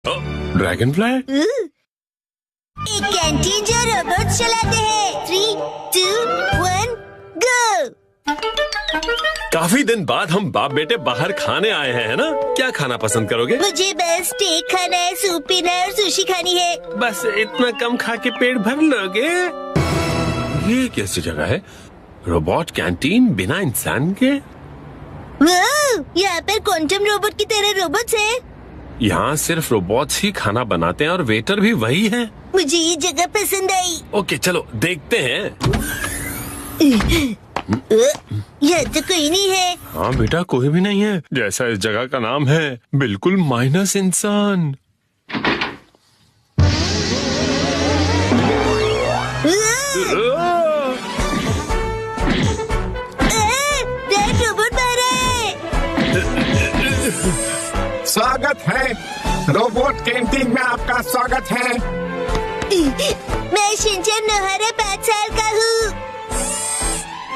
Dragon fly. एक canteen जो robot चलाते हैं। 3, 2, 1, गो। काफी दिन बाद हम बाप बेटे बाहर खाने आए हैं, है ना? क्या खाना पसंद करोगे? मुझे बस स्टेक खाना है, सूप पीना है और सुशी खानी है। बस इतना कम खा के पेट भर लोगे? ये कैसी जगह है? रोबोट कैंटीन बिना इंसान के? वाह, यहाँ पर क्वांटम रोबोट की तरह रोबोट्स है। यहाँ सिर्फ रोबोट्स ही खाना बनाते हैं और वेटर भी वही है। मुझे ये जगह पसंद आई। ओके चलो देखते हैं। यहाँ तो कोई नहीं है। हाँ बेटा, कोई भी नहीं है। जैसा इस जगह का नाम है, बिल्कुल माइनस इंसान। रेड रोबोट मारा है। स्वागत है, रोबोट कैंटीन में आपका स्वागत है। मैं शिनचैन नोहारा 5 साल का हूँ।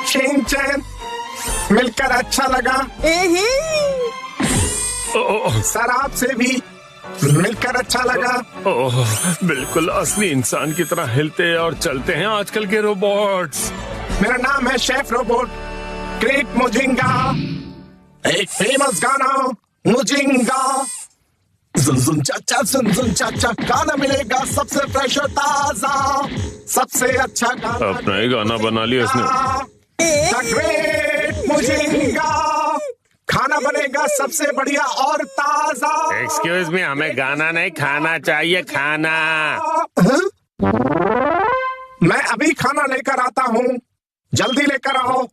शिनचैन, मिलकर अच्छा लगा। सर आपसे भी मिलकर अच्छा लगा। ओह, बिल्कुल असली इंसान की तरह हिलते और चलते हैं आजकल के रोबोट्स। मेरा नाम है शेफ रोबोट ग्रेट मुजिंगा। एक फेमस गाना मुजिंगा। सुन सुन चाचा गाना मिलेगा सबसे फ्रेश और ताजा, सबसे अच्छा गाना। अपना ही गाना बना लिया इसने। द ग्रेट मुजिंगा, खाना बनेगा सबसे बढ़िया और ताजा। एक्सक्यूज मी, हमें गाना नहीं खाना चाहिए, खाना। मैं अभी खाना लेकर आता हूँ, जल्दी लेकर आओ।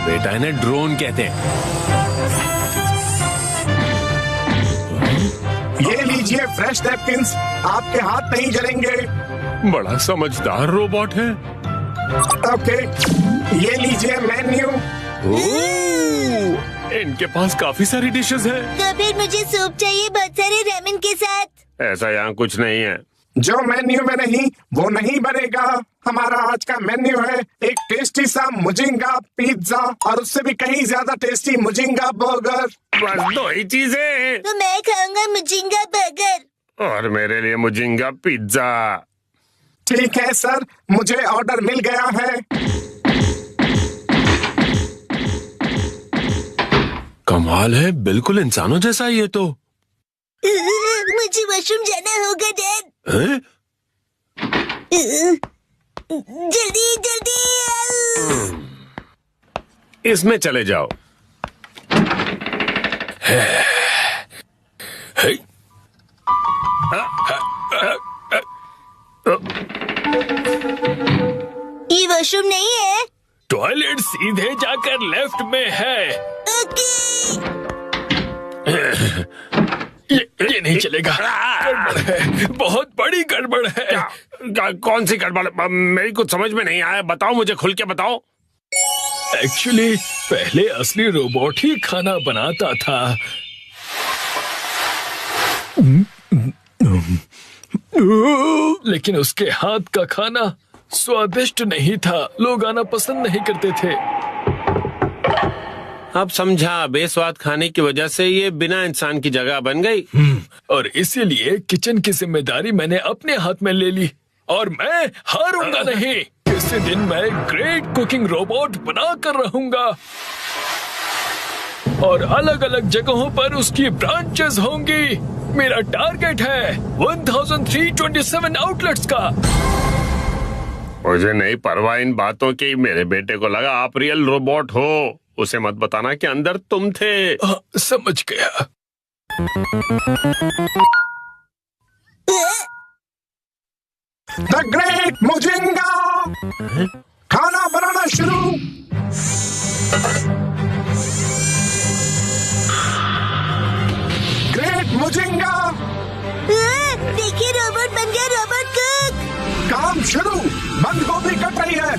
बेटा इन्हें ड्रोन कहते हैं। ये लीजिए फ्रेश नैपकिंस, आपके हाथ नहीं जलेंगे। बड़ा समझदार रोबोट है। ओके, ये लीजिए मेन्यू। इनके पास काफी सारी डिशेस हैं। तो फिर मुझे सूप चाहिए बहुत सारे रामेन के साथ। ऐसा यहाँ कुछ नहीं है। जो मेन्यू में नहीं वो नहीं बनेगा। हमारा आज का मेन्यू है एक टेस्टी सा मुजिंगा पिज्जा और उससे भी कहीं ज्यादा टेस्टी मुजिंगा बर्गर। बस 2 ही चीजें हैं। तो मैं खाऊंगा मुजिंगा बर्गर। और मेरे लिए मुजिंगा पिज्जा। ठीक है सर, मुझे ऑर्डर मिल गया है। कमाल है, बिल्कुल इंसानों जैसा ही है तो। मुझे वॉशरूम जाना होगा डैड। हैं? जल्दी जल्दी। इसमें चले जाओ। ये वॉशरूम नहीं है। टॉयलेट सीधे जाकर लेफ्ट में है। ओके। ये नहीं चलेगा। गड़बड़ है, बहुत बड़ी गड़बड़ है। कौन सी गड़बड़? मेरी कुछ समझ में नहीं आया, बताओ मुझे, खुल के बताओ। एक्चुअली पहले असली रोबोट ही खाना बनाता था। लेकिन उसके हाथ का खाना स्वादिष्ट नहीं था, लोग आना पसंद नहीं करते थे। अब समझा, बेस्वाद खाने की वजह से ये बिना इंसान की जगह बन गई। और इसीलिए किचन की जिम्मेदारी मैंने अपने हाथ में ले ली और मैं हारूंगा नहीं। किसी दिन मैं ग्रेट कुकिंग रोबोट बना कर रहूंगा और अलग अलग जगहों पर उसकी ब्रांचेस होंगी। मेरा टारगेट है 1327 आउटलेट्स का। मुझे नहीं परवाह इन बातों की। मेरे बेटे को लगा आप रियल रोबोट हो। उसे मत बताना कि अंदर तुम थे। समझ गया। द ग्रेट मुजिंगा, खाना बनाना शुरू। ग्रेट मुजिंगा, देखिए रोबोट बन गया, रोबोट कुक। काम शुरू। बंद गोभी कट रही है।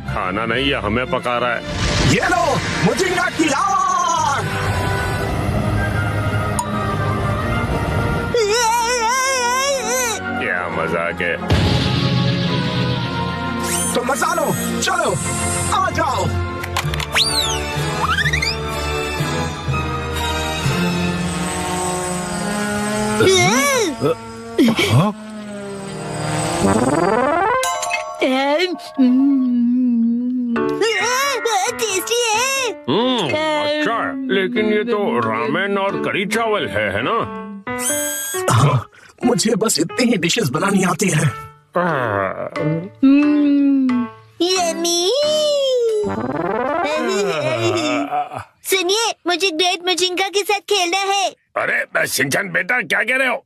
खाना नहीं, ये हमें पका रहा है। ये लो मुजिंगा की आग। क्या मजाक है। तो मजा लो, चलो आ जाओ। बहुत टेस्टी है। अच्छा है, लेकिन ये तो रामेन और करी चावल है ना? हाँ, मुझे बस इतनी ही डिशेस बनानी आती है। यम्मी। सुनिए, मुझे ग्रेट मजिंगा के साथ खेलना है। अरे शिनचैन बेटा, क्या कह रहे हो?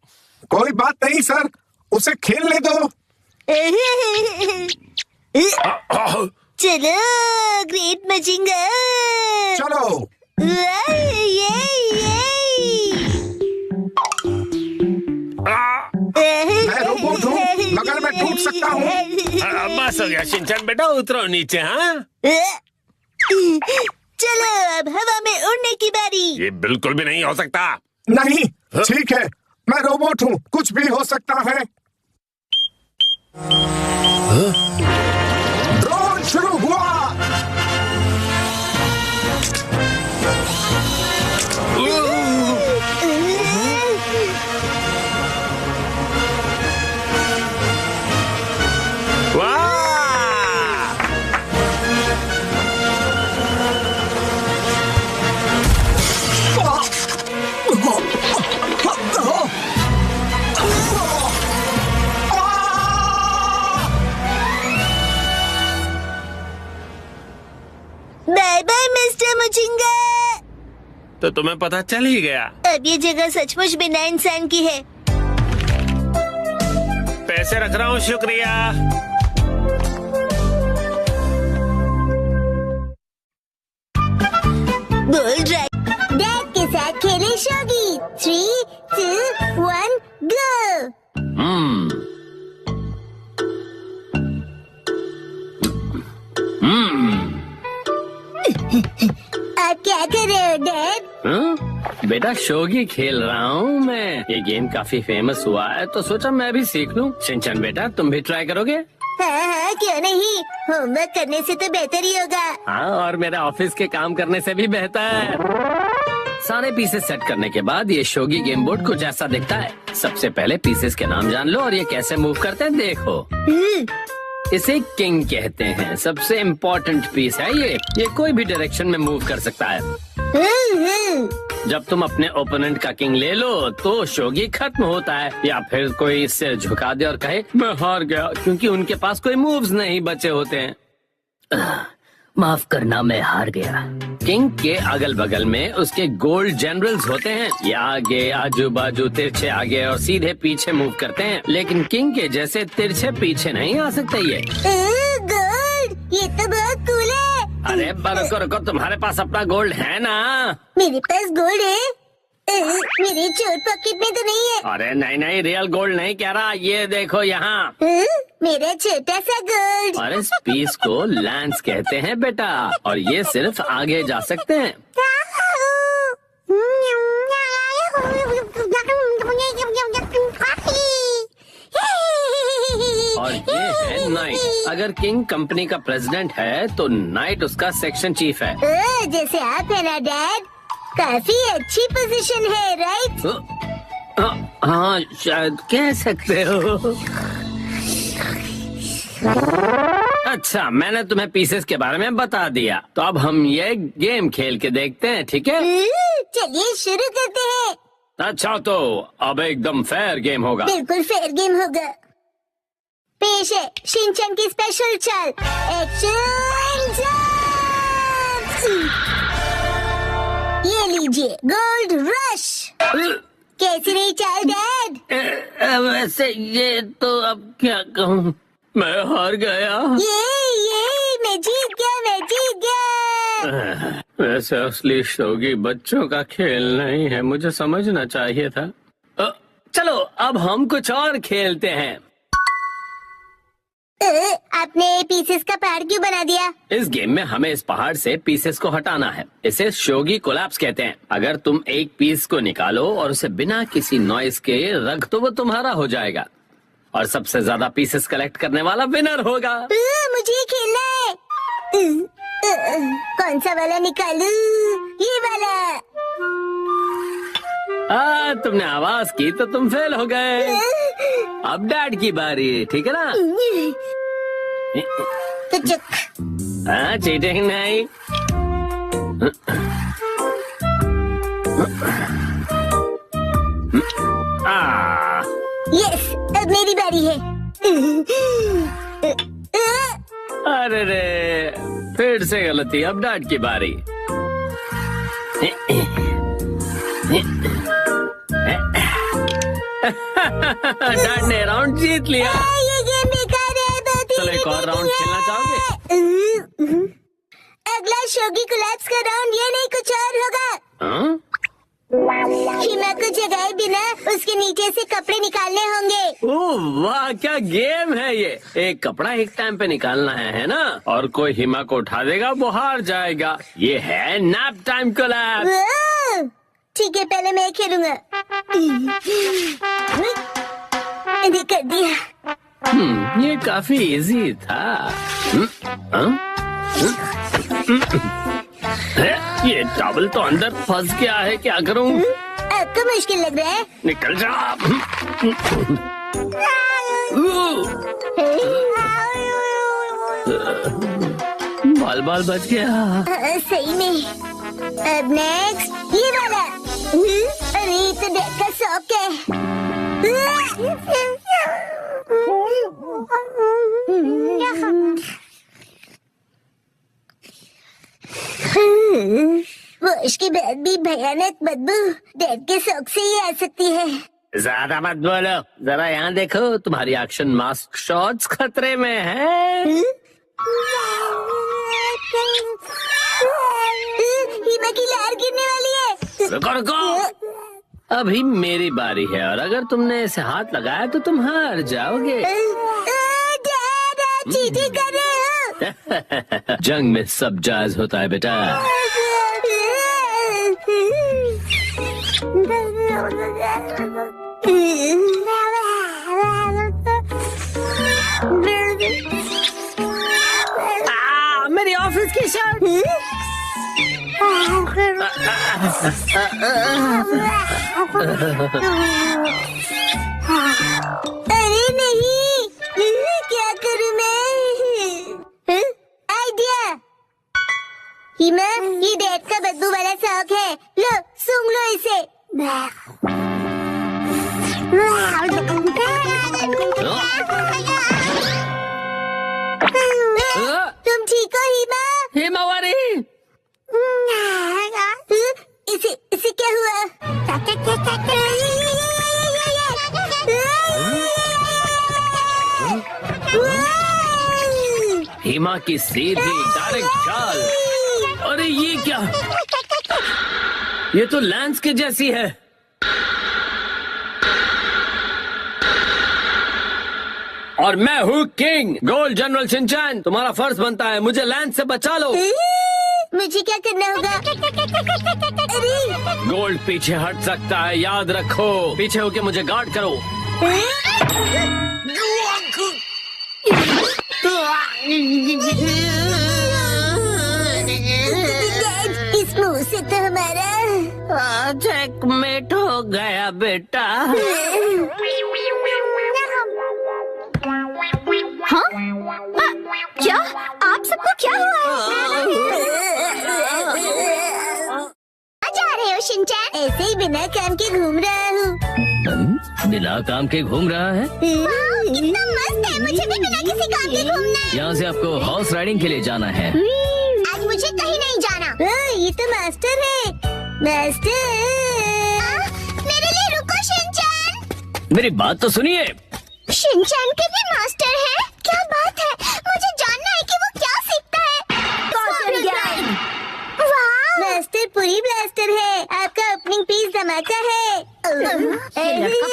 कोई बात नहीं सर, उसे खेलने दो। चलो ग्रेट मजिंगा। चलो। मैं रोबोट हूँ, मगर मैं टूट सकता हूँ। बस हो गया शिनचैन बेटा, उतरो नीचे। हाँ, चलो अब हवा में उड़ने की बारी। ये बिल्कुल भी नहीं हो सकता। नहीं, ठीक है, मैं रोबोट हूँ, कुछ भी हो सकता है। ड्रोन शुरू हुआ। बाय बाय मिस्टर मुजिंगा। तो तुम्हें पता चल ही गया। अब ये जगह सचमुच बिना इंसान की है। पैसे रख रहा हूँ, शुक्रिया। बोल रहा डैड के साथ खेले शोगी। 3, 2, 1 गो। आप क्या कर रहे हो डैड? बेटा शोगी खेल रहा हूँ मैं। ये गेम काफी फेमस हुआ है तो सोचा मैं भी सीख लूँ। शिनचैन बेटा, तुम भी ट्राई करोगे? हाँ हाँ, क्यों नहीं। होमवर्क करने से तो बेहतर ही होगा। हाँ, और मेरे ऑफिस के काम करने से भी बेहतर। सारे पीसेस सेट करने के बाद ये शोगी गेम बोर्ड कुछ ऐसा दिखता है। सबसे पहले पीसेस के नाम जान लो और ये कैसे मूव करते हैं देखो। इसे किंग कहते हैं। सबसे इम्पोर्टेंट पीस है ये कोई भी डायरेक्शन में मूव कर सकता है। जब तुम अपने ओपोनेंट का किंग ले लो तो शोगी खत्म होता है, या फिर कोई इससे झुका दे और कहे मैं हार गया, क्योंकि उनके पास कोई मूव्स नहीं बचे होते हैं। माफ करना, मैं हार गया। किंग के अगल बगल में उसके गोल्ड जनरल्स होते हैं। ये आगे, आजू बाजू, तिरछे आगे और सीधे पीछे मूव करते हैं, लेकिन किंग के जैसे तिरछे पीछे नहीं आ सकते ये। गोल्ड, ये तो बहुत कूल है। अरे रुको रुको, तुम्हारे पास अपना गोल्ड है ना? मेरे पास गोल्ड है। मेरे चोर पॉकेट में तो नहीं है। अरे नहीं नहीं, रियल गोल्ड नहीं कह रहा, ये देखो यहाँ। मेरा छोटा सा गोल्ड। और इस पीस को लैंस कहते हैं बेटा, और ये सिर्फ आगे जा सकते हैं। और ये है नाइट। अगर किंग कंपनी का प्रेसिडेंट है तो नाइट उसका सेक्शन चीफ है। जैसे आप है ना डैड। काफी अच्छी पोजीशन है, राइट? हाँ, शायद कह सकते हो। अच्छा, मैंने तुम्हें पीसेस के बारे में बता दिया, तो अब हम ये गेम खेल के देखते हैं, ठीक है? चलिए शुरू करते हैं। अच्छा, तो अब एकदम फेयर गेम होगा। बिल्कुल फेयर गेम होगा। पेश है शिनचैन की स्पेशल चाल, एक्शन जंप। ये लीजिए गोल्ड रश। कैसी रही चाल डैड? वैसे ये तो अब क्या कहूँ, मैं हार गया। ये मैं जीत गया। वैसे असली शोगी बच्चों का खेल नहीं है, मुझे समझना चाहिए था। चलो अब हम कुछ और खेलते हैं। आपने पीसेस का पहाड़ क्यों बना दिया? इस गेम में हमें इस पहाड़ से पीसेस को हटाना है। इसे शोगी कोलैप्स कहते हैं। अगर तुम एक पीस को निकालो और उसे बिना किसी नॉइस के रख दो, वो तुम्हारा हो जाएगा। और सबसे ज्यादा पीसेस कलेक्ट करने वाला विनर होगा। मुझे खेलना है। कौन सा वाला निकालूं? ये वाला। तुमने आवाज की तो तुम फेल हो गए। अब डैड की बारी, ठीक है ना? तो चुप। चीटिंग नहीं। यस, अब मेरी बारी है। अरे रे, फिर से गलती। अब डैड की बारी। डैड ने राउंड जीत लिया। ये गेम बेकार है। चलो एक और राउंड खेलना चाहोगे? अगला शोगी कोलैप्स का राउंड ये नहीं कुछ और होगा। हिमा को जगाए बिना उसके नीचे से कपड़े निकालने होंगे। ओह वाह, क्या गेम है ये। एक कपड़ा एक टाइम पे निकालना है ना? और कोई हिमा को उठा देगा वो हार जाएगा। ये है नैप टाइम कोलैप्स। ठीक है, पहले मैं खेलूंगा। कर दिया। ये काफी इजी था। ये टॉवल तो अंदर फंस गया है, क्या करूं? आपको मुश्किल लग रहा है? निकल जा। बाल बाल बच गया। सही में। अब नेक्स्ट ये वाला। अरे ये तो डैड का शौक है। वॉश के बाद भी भयानक बदबू डैड के शौक से ही आ सकती है। ज्यादा मत बोलो, जरा यहाँ देखो, तुम्हारी एक्शन मास्क शॉट्स खतरे में है। हिमा की लहर गिरने वाली है। रुको रुको, अभी मेरी बारी है और अगर तुमने इसे हाथ लगाया तो तुम हार जाओगे। डैड, चीटिंग कर रहे हो। जंग में सब जायज होता है बेटा। मेरी ऑफिस की शर्ट। अरे नहीं, क्या करूं मैं? आइडिया। हिमा, ये डैड का बदबू वाला शौक है। लो, सूंघ लो इसे। तुम ठीक हो हिमा? हिमावरी, इसे क्या हुआ? हिमा की सीधी डायरेक्ट चाल। अरे ये क्या? ये तो लैंस के जैसी है। और मैं हूँ किंग गोल्ड जनरल शिनचैन। तुम्हारा फर्ज बनता है मुझे लैंस से बचा लो। मुझे क्या करना होगा? अरे गोल्ड पीछे हट सकता है, याद रखो। पीछे होके मुझे गार्ड करो। इस मुंह से तो हमारा चेकमेट हो गया बेटा। हाँ? क्या? आप सबको क्या हुआ? जा रहे हो शिनचैन? ऐसे ही बिना काम के घूम रहा हूँ। बिना काम के घूम रहा है? कितना मस्त है, मुझे भी बिना किसी काम के घूमना है। यहाँ से आपको हॉर्स राइडिंग के लिए जाना है। आज मुझे कहीं नहीं जाना। ये तो मास्टर है। मास्टर, मेरे लिए रुको शिनचैन। मेरी बात तो सुनिए। शिनचैन के भी मास्टर है? क्या बात है, मुझे जानना है कि वो क्या सीखता है। वाह, मास्टर पूरी ब्लास्टर है। आपका ओपनिंग पीस धमाका है। अरे वाह,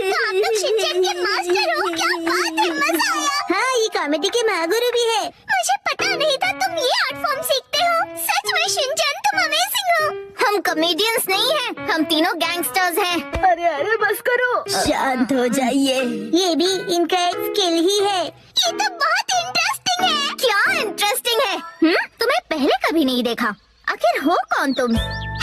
तो आप लोग शिनचैन के मास्टर हो, क्या बात है, मजा आया। हाँ, ये कॉमेडी के महागुरु भी है। मुझे पता नहीं था तुम ये आर्ट फॉर्म सीखते हो। सच में शिनचैन, तुम अमेजिंग हो। हम कॉमेडियंस नहीं हैं, हम तीनों गैंगस्टर्स हैं। अरे अरे बस करो, शांत हो जाइए, ये भी इनका एक स्किल ही है। ये तो बहुत इंटरेस्टिंग है। क्या इंटरेस्टिंग है? तुम्हें पहले कभी नहीं देखा। आखिर हो कौन तुम?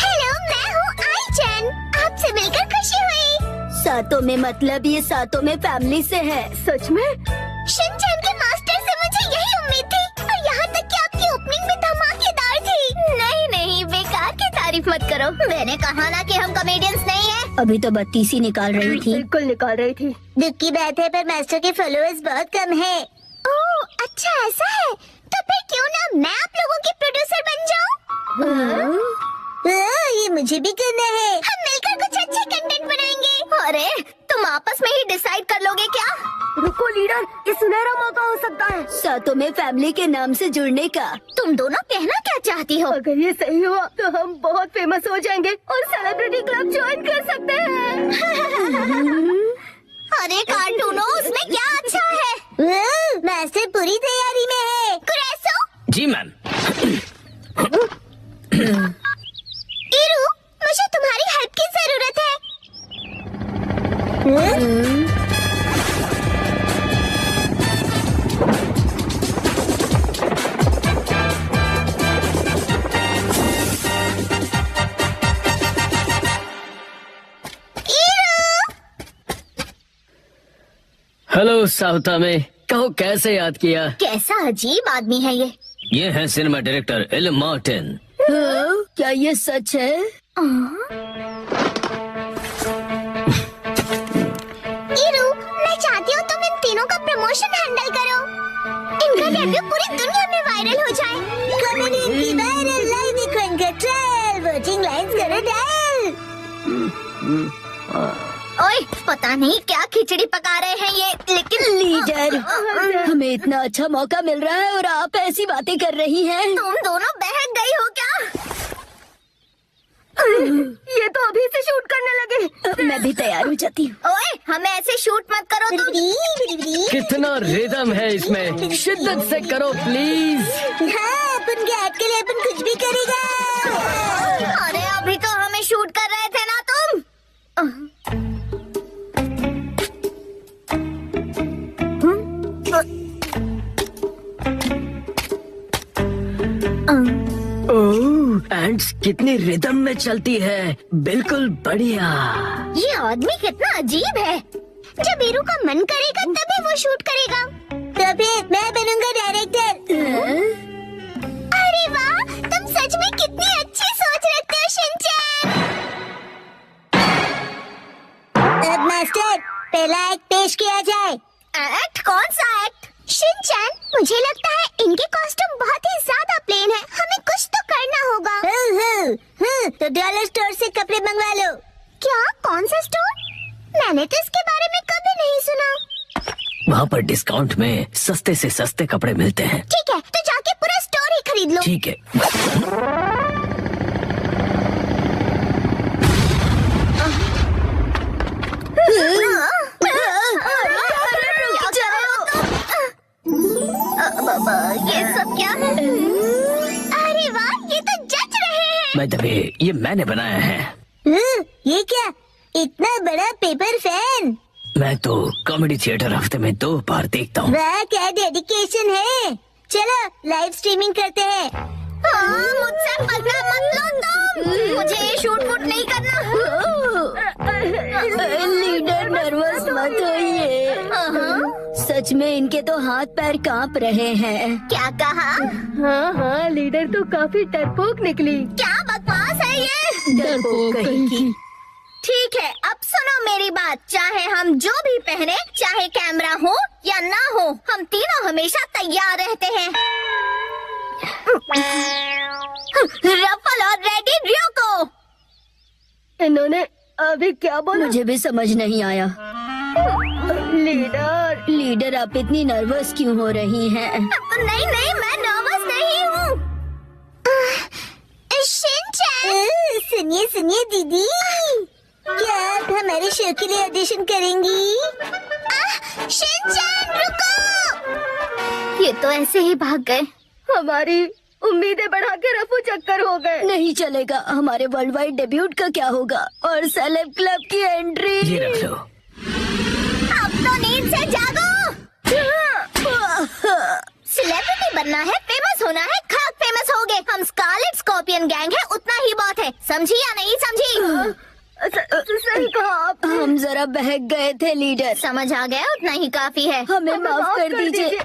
हेलो, मैं हूँ आईचन। आपसे मिलकर खुशी हुई। सातों में मतलब ये सातों में फैमिली से है। सच में? शिनचैन के मास्टर से मुझे यही उम्मीद थी, और यहाँ तक कि आपकी ओपनिंग भी धमाकेदार थी। नहीं नहीं, बेकार की तारीफ मत करो। मैंने कहा ना कि हम कॉमेडियंस नहीं हैं। अभी तो बत्तीस ही निकाल रही थी। बिल्कुल निकाल रही थी। दुख की बात है, पर मास्टर के फॉलोअर्स बहुत कम है। ओह, अच्छा ऐसा है? तो फिर क्यों ना मैं आप लोगों की प्रोड्यूसर बन जाऊँ? ये मुझे भी करना है। हम मिलकर कुछ अच्छे कंटेंट बनाएंगे। अरे, तुम आपस में ही डिसाइड कर लोगे क्या? रुको लीडर, ये सुनहरा मौका हो सकता है सातों में फैमिली के नाम से जुड़ने का। तुम दोनों कहना क्या चाहती हो? अगर ये सही हुआ तो हम बहुत फेमस हो जाएंगे और सेलिब्रिटी क्लब ज्वाइन कर सकते हैं। अरे कार्टूनो, उसमें क्या अच्छा है? मास्टर पूरी तैयारी में है। कुरेसो? जी मैम। इरू, मुझे तुम्हारी हेल्प की जरूरत है। हेलो साउथा में, कहो कैसे याद किया? कैसा अजीब आदमी है ये। ये है सिनेमा डायरेक्टर एल मार्टिन। क्या ये सच है? इरू, मैं चाहती हूँ तुम इन तीनों का प्रमोशन हैंडल करो। इनका डेब्यू पूरी दुनिया में वायरल हो जाए। कॉमेडी की वायरल लाइन इक्वेंट ट्रायल, वोटिंग लाइन्स करो डायल। ओए, पता नहीं क्या खिचड़ी पका रहे हैं ये, लेकिन लीडर, हमें इतना अच्छा मौका मिल रहा है और आप ऐसी बातें कर रही हैं। तुम दोनों बहक गई हो क्या? ये तो अभी से शूट करने लगे। मैं भी तैयार हो जाती हूँ। ओए, हमें ऐसे शूट मत करो तुम। कितना रिदम है इसमें, शिद्दत से करो प्लीज। हाँ, अपन के ऐड के लिए अपन कुछ भी करेगा। अरे अभी तो हमें शूट कर रहे थे ना तुम। एंड्स कितनी रिदम में चलती है, बिल्कुल बढ़िया। ये आदमी कितना अजीब है। जब वीरू का मन करेगा तभी वो शूट करेगा। तो फिर मैं बनूंगा डायरेक्टर। अरे वाह, तुम सच में कितनी अच्छी सोच रखते हो शिनचैन। अब मास्टर, पहला एक्ट पेश किया जाए। एक्ट? कौन सा एक्ट? शिनचैन, मुझे लगता है इनके कॉस्ट्यूम बहुत ही ज्यादा प्लेन है। हमें कुछ तो करना होगा। तो डॉलर स्टोर से कपड़े मंगवा लो। क्या? कौन सा स्टोर? मैंने तो इसके बारे में कभी नहीं सुना। वहाँ पर डिस्काउंट में सस्ते से सस्ते कपड़े मिलते हैं। ठीक है, तो जाके पूरा स्टोर ही खरीद लो। ठीक है। ये सब क्या है? अरे वाह, ये तो जच रहे हैं। मैं दबे, ये मैंने बनाया है। ये क्या? इतना बड़ा पेपर फैन? मैं तो कॉमेडी थिएटर हफ्ते में 2 बार देखता हूँ। वाह, क्या डेडिकेशन है। चलो लाइव स्ट्रीमिंग करते हैं। मुझसे पंगा मत लो तुम। मुझे ये शूट वूट नहीं करना। लीडर, नर्वस मत होइए। सच में इनके तो हाथ पैर कांप रहे हैं। क्या कहा? हाँ, लीडर तो काफी डरपोक निकली। क्या बकवास है ये? डरपोक कहीं की। ठीक है, अब सुनो मेरी बात। चाहे हम जो भी पहने, चाहे कैमरा हो या ना हो, हम तीनों हमेशा तैयार रहते हैं। रफल और रेडी, रियोको। इन्होंने अभी क्या बोला? मुझे भी समझ नहीं आया। लीडर, आप इतनी नर्वस क्यों हो रही हैं? नहीं नहीं, मैं नर्वस नहीं हूँ। शिनचैन, सुनिए सुनिए दीदी, क्या आप हमारे शो के लिए ऑडिशन करेंगी? शिनचैन रुको। ये तो ऐसे ही भाग गए। हमारी उम्मीदें बढ़ा के रफू चक्कर हो गए। नहीं चलेगा, हमारे वर्ल्ड वाइड डेब्यूट का क्या होगा? और सेलेब क्लब की एंट्री। ये रख लो। अब तो नींद से जागो। सेलिब्रिटी बनना है, फेमस होना है, खाक फेमस हो गए। हम स्कारलेट स्कॉर्पियन गैंग है, उतना ही बहुत है। समझी या नहीं समझी? सही कहा आप। हम जरा बहक गए थे लीडर। समझ आ गया, उतना ही काफी है। हमें माफ कर दीजिए लीडर।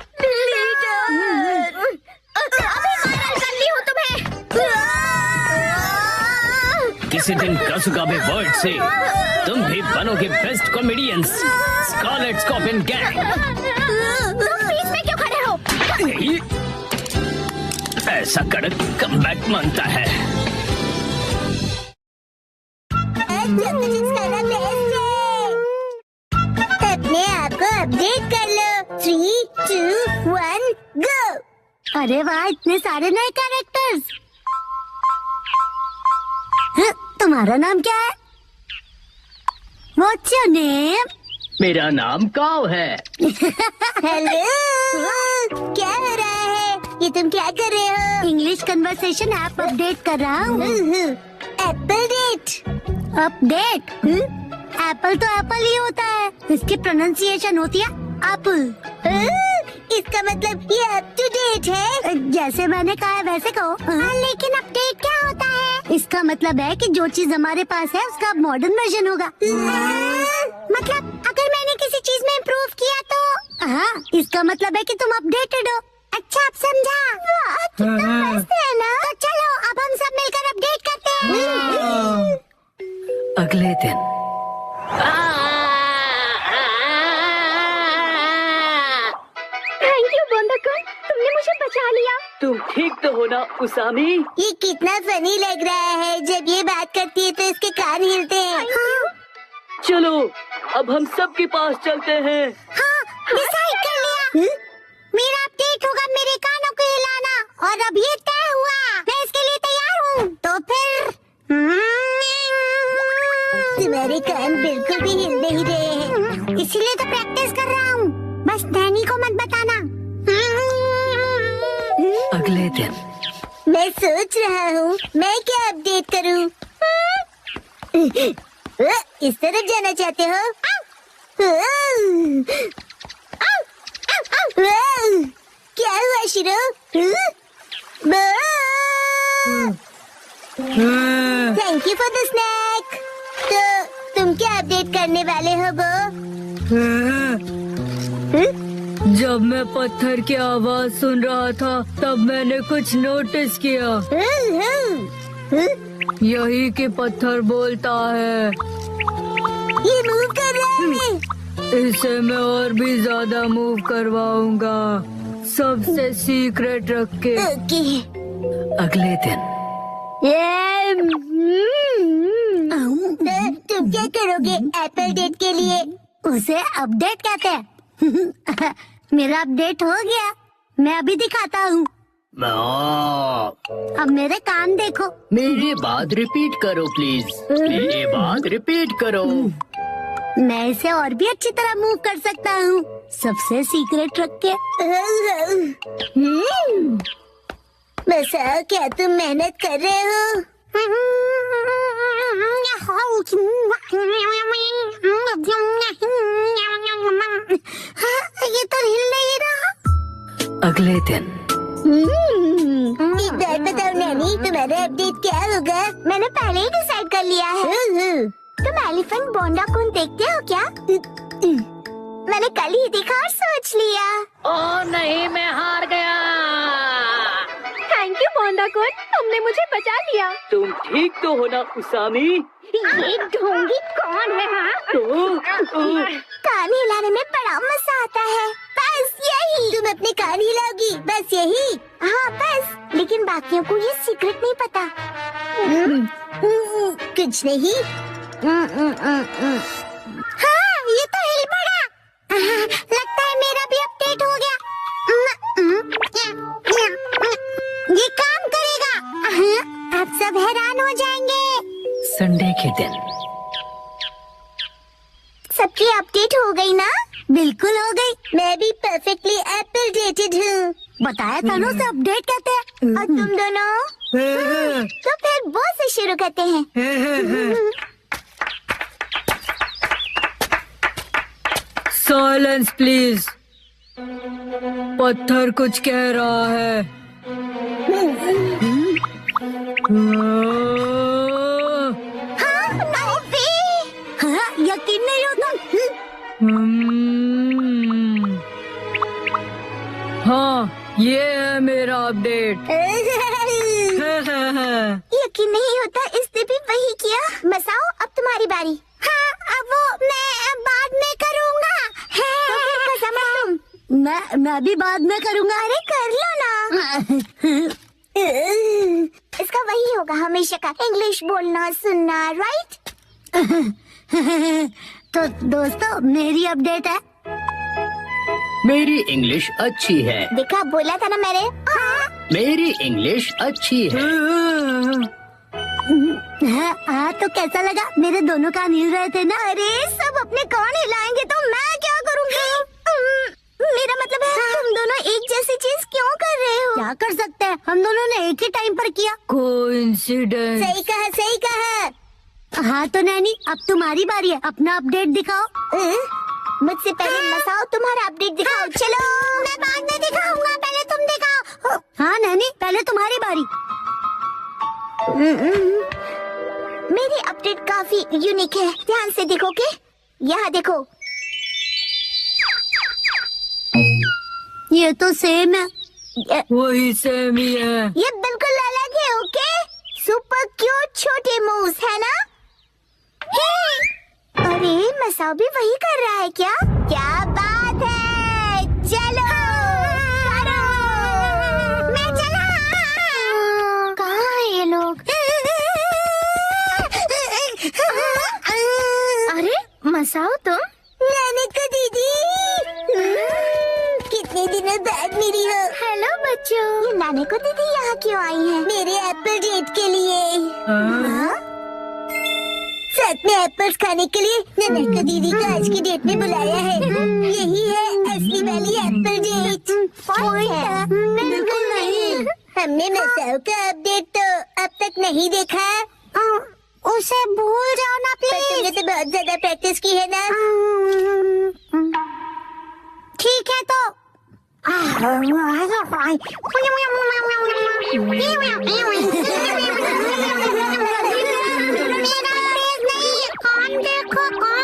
अभी वायरल कर ली हूँ तुम्हें। किसी दिन कसुगाबे वर्ल्ड से तुम भी बनोगे best comedians, Scarlet Scorpion Gang. तुम बीच में क्यों खड़े हो? ऐसा कड़क कमबैक मांगता है। अपने आप को अपडेट कर लो। 3, 2, 1, गो। अरे वाह, इतने सारे नए कैरेक्टर्स। तुम्हारा नाम क्या है? What's your name? मेरा नाम काव है। हेलो, क्या हो रहा है? ये तुम क्या कर रहे हो? इंग्लिश कन्वर्सेशन ऐप अपडेट कर रहा हूँ। Apple date update. एप्पल तो एप्पल ही होता है, इसकी प्रोनाउंसिएशन होती है एप्पल। इसका मतलब ये अप टू डेट है। जैसे मैंने कहा है वैसे कहो। लेकिन अपडेट क्या होता है? इसका मतलब है कि जो चीज हमारे पास है उसका मॉडर्न वर्जन होगा। मतलब अगर मैंने किसी चीज में इम्प्रूव किया तो हाँ, इसका मतलब है कि तुम अपडेटेड हो। अच्छा, आप समझा? वाह, कितना मस्त है ना। तो चलो अब हम सब मिलकर अपडेट करते हैं। अगले दिन थैंक यू बोंडाकुन, तुमने मुझे बचा लिया। तुम ठीक तो हो ना उसामी? ये कितना फनी लग रहा है। जब ये बात करती है तो इसके कान हिलते हैं। चलो अब हम सब के पास चलते हैं। हाँ, डिसाइड कर लिया। मेरा अपडेट होगा मेरे कानों को हिलाना, और अब ये तय हुआ। मैं इसके लिए तैयार हूँ। तो फिर तुम्हारे कान बिल्कुल भी हिल नहीं रहे हैं, इसीलिए तो प्रैक्टिस कर रहा हूँ। बस नैनी को मत बताना। अगले दिन मैं सोच रहा हूँ मैं क्या अपडेट करूँ। इस तरफ जाना चाहते हो? क्या हुआ शिरो? Thank you for the snake. तो तुम क्या अपडेट करने वाले हो बो? जब मैं पत्थर की आवाज सुन रहा था तब मैंने कुछ नोटिस किया। यही कि पत्थर बोलता है। ये मूव कर रहा है। इसे मैं और भी ज्यादा मूव करवाऊंगा, सबसे सीक्रेट रख के। ओके। अगले दिन तुम क्या करोगे एप्पल डेट के लिए? उसे अपडेट कहते हैं। मेरा अपडेट हो गया, मैं अभी दिखाता हूँ। अब मेरे कान देखो। मेरी बात रिपीट करो प्लीज। मेरी बात रिपीट करो। मैं इसे और भी अच्छी तरह मूव कर सकता हूँ, सबसे सीक्रेट रख के। बस क्या तुम मेहनत कर रहे हो? ये तो हिल नहीं रहा। अगले दिन एक बात बताओ नैनी, तुम्हारा अपडेट क्या होगा? मैंने पहले ही डिसाइड कर लिया है। तुम एलिफेंट बोंडाकुन देखते हो क्या? मैंने कल ही देखा और सोच लिया। ओ नहीं, मैं हार गया। थैंक यू बोंडाकुन, तुमने मुझे बचा लिया। तुम ठीक तो हो ना उसामी? ये ढोंगी कौन है? हाँ? कान हिलाने में बड़ा मजा आता है। बस यही। तुम अपने कान हिलाओगी, बस यही? हाँ बस, लेकिन बाकियों को ये सीक्रेट नहीं पता। कुछ नहीं। हाँ, ये तो हिल पड़ा। लगता है मेरा भी अपडेट हो गया। ये काम करेगा। आप सब हैरान हो जाएंगे। संडे के दिन सबकी अपडेट हो गई ना? बिल्कुल हो गई। मैं भी परफेक्टली एप्पल डेटेड हूँ। बताया था ना उसे अपडेट कहते हैं। और तुम दोनों तो फिर वो से शुरू करते हैं। Silence please. पत्थर कुछ कह रहा है। हाँ, यकीन नहीं होता। हाँ, ये है मेरा अपडेट। यकीन नहीं होता, इसने भी वही किया। मसाओ, अब तुम्हारी बारी। हाँ, अब वो मैं बाद में करूँगा। तो फिर कसम तुम। मैं भी बाद में करूँगा। अरे कर लो ना। इसका वही होगा हमेशा का, इंग्लिश बोलना सुनना, राइट? तो दोस्तों, मेरी अपडेट है। मेरी इंग्लिश अच्छी है। देखा, बोला था ना मैंने। मेरी इंग्लिश अच्छी है। हाँ, तो कैसा लगा? मेरे दोनों कान हिल रहे थे ना। अरे सब अपने कान हिलाएंगे तो मैं क्या करूँगी? मेरा मतलब है, तुम दोनों एक जैसी चीज क्यों कर रहे हो? क्या कर सकते हैं, हम दोनों ने एक ही टाइम पर किया। कोइंसिडेंस। सही कहा, सही कहा। हाँ तो नैनी, अब तुम्हारी बारी है, अपना अपडेट दिखाओ। मुझसे पहले मसाओ, तुम्हारा अपडेट दिखाओ। चलो, मैं बाद में दिखाऊंगा, पहले तुम दिखाओ। हाँ नैनी, पहले तुम्हारी बारी। मेरी अपडेट काफी यूनिक है, ध्यान से देखोगे? यहाँ देखो। ये तो सेम है। वही सेम ही है। ये बिल्कुल अलग है, ओके? सुपर क्यूट छोटे मूव्स है ना? अरे मसाओ भी वही कर रहा है क्या? क्या बात है, चलो करो। मैं चला। कहाँ है ये लोग? अरे मसाओ तुम? नानी को दीदी, कितने दिनों बाद मिली हो। हेलो बच्चों। ये नानी को दीदी यहाँ क्यों आई है? मेरे एप्पल डेट के लिए। हाँ? साथ में एप्पल्स खाने के लिए नानी को दीदी को आज की डेट में बुलाया है। यही है असली वाली एप्पल डेट। बिल्कुल नहीं। हमने मसाओ का अपडेट तो अब तक नहीं देखा। उसे भूल जाओ ना प्लीज। तुमने तो बहुत ज्यादा प्रैक्टिस की है ना। ठीक है तो मेरा पेज नहीं, कौन देखो कौन